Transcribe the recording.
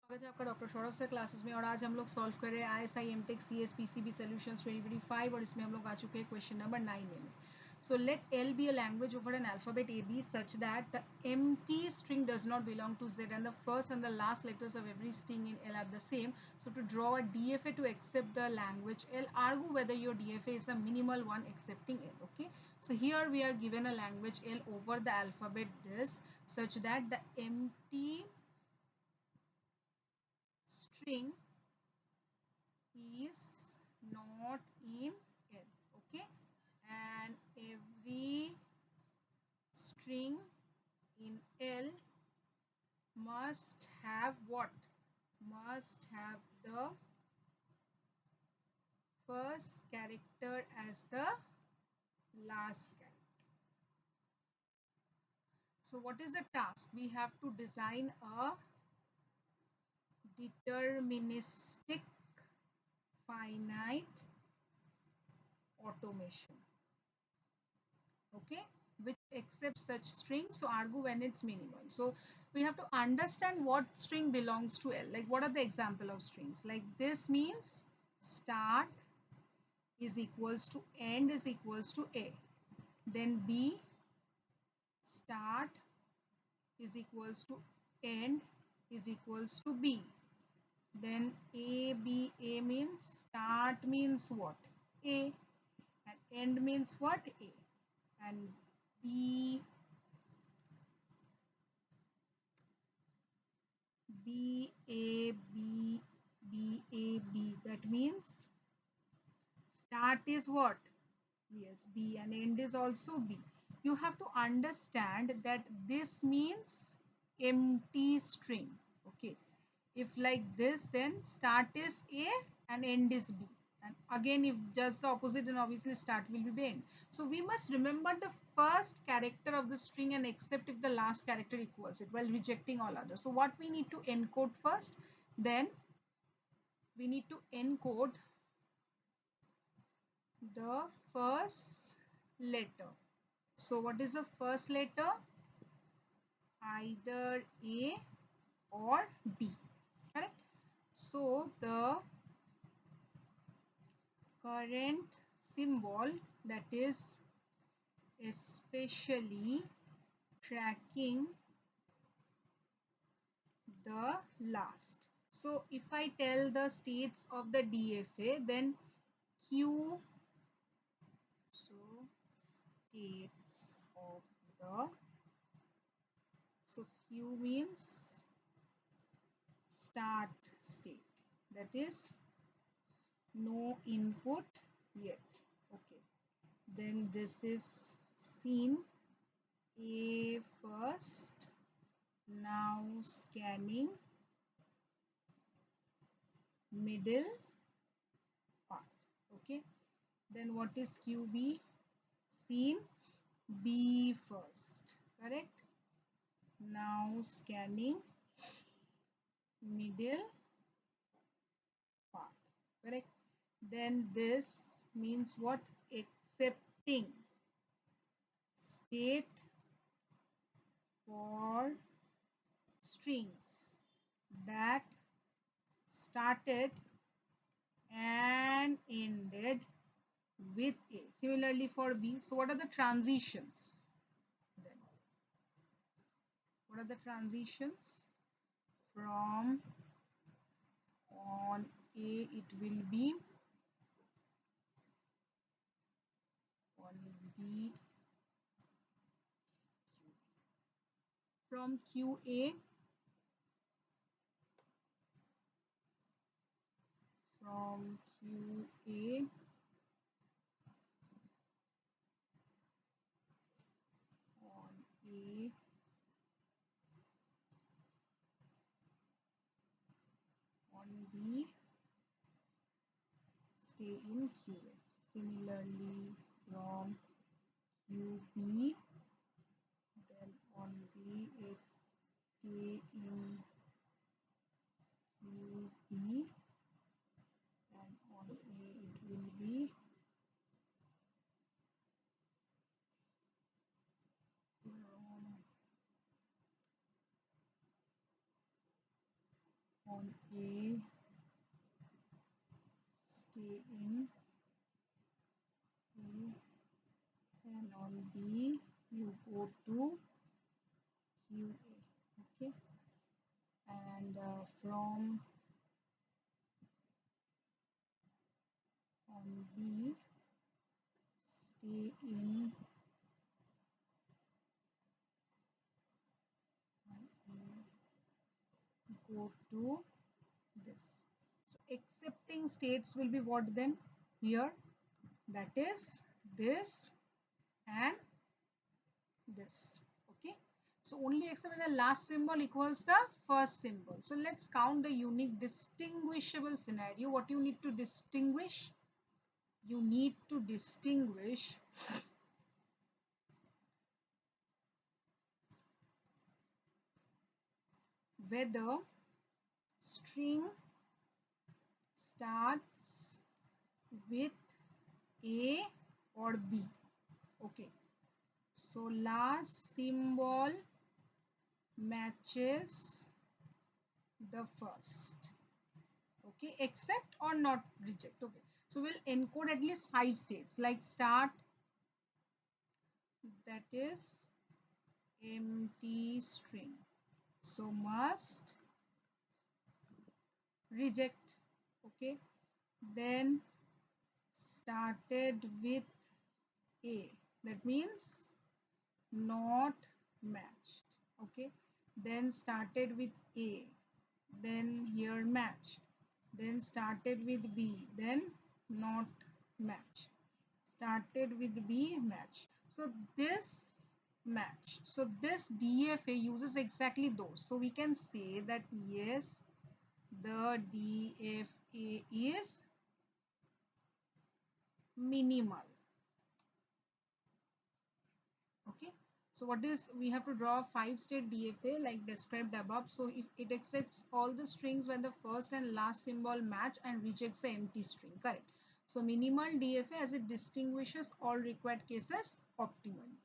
स्वागत है आपका डॉक्टर सौरभ सर क्लासेस में। और आज हम लोग सॉल्व कर रहे हैं ISI MTech CS PCB solutions 2025 और इसमें हम लोग आ चुके हैं क्वेश्चन नंबर 9 में। So let L be a language over an alphabet AB such that the empty string does not belong to Z and the first and the last letters of every string in L are the same. So to draw a DFA to accept the language L, argue whether your DFA is a minimal one accepting L. Okay. So here we are given a language L over the alphabet this such that the empty string is not in L. Okay, and every string in L must have what? Must have the first character as the last character. So what is the task? We have to design a deterministic finite automation, okay, which accepts such strings. So argue when it's minimal. So we have to understand what string belongs to L. Like what are the example of strings? Like this means start is equals to end is equals to A. Then B, start is equals to end is equals to B. Then A, B, A means start means what? A, and end means what? A. And B, B, A, B, B, A, B. That means start is what? Yes, B, and end is also B. You have to understand that this means empty string. Okay. If like this, then start is A and end is B. And again, if just the opposite, then obviously start will be B end. So we must remember the first character of the string and accept if the last character equals it while rejecting all others. So what we need to encode first? Then we need to encode the first letter. So what is the first letter? Either A or B, correct? So the current symbol, that is especially tracking the last. So if I tell the states of the DFA, then Q, so states of the, so Q means start state, that is no input yet. Okay, then this is scene A first, now scanning middle part. Okay, then what is QB? Scene B first, correct? Now scanning middle part, correct? Then this means what? Accepting state for strings that started and ended with A. Similarly for B. So what are the transitions? Then what are the transitions? From on A it will be on B, from QA, from QA on A, on B, stay in QA. Similarly from QB, then on B it stay in QB, and on A it will be from on A, stay in A, and on B you go to QA. Okay, and from on B stay in go to this. So accepting states will be what then here? That is this and this. Okay. So only except when the last symbol equals the first symbol. So let's count the unique distinguishable scenario. What you need to distinguish? You need to distinguish whether string starts with A or B. Okay. So last symbol matches the first. Okay, accept or not reject. Okay, so we'll encode at least 5 states like start, that is empty string. So must reject. Okay, then started with A, that means not matched. Okay, then started with A, then here matched, then started with B, then not matched, started with B, match. So this match, so this DFA uses exactly those. So we can say that yes, the DFA is minimal. Okay, so what is, we have to draw a 5-state DFA like described above. So if it accepts all the strings when the first and last symbol match and rejects the empty string, correct. So minimal DFA as it distinguishes all required cases optimally.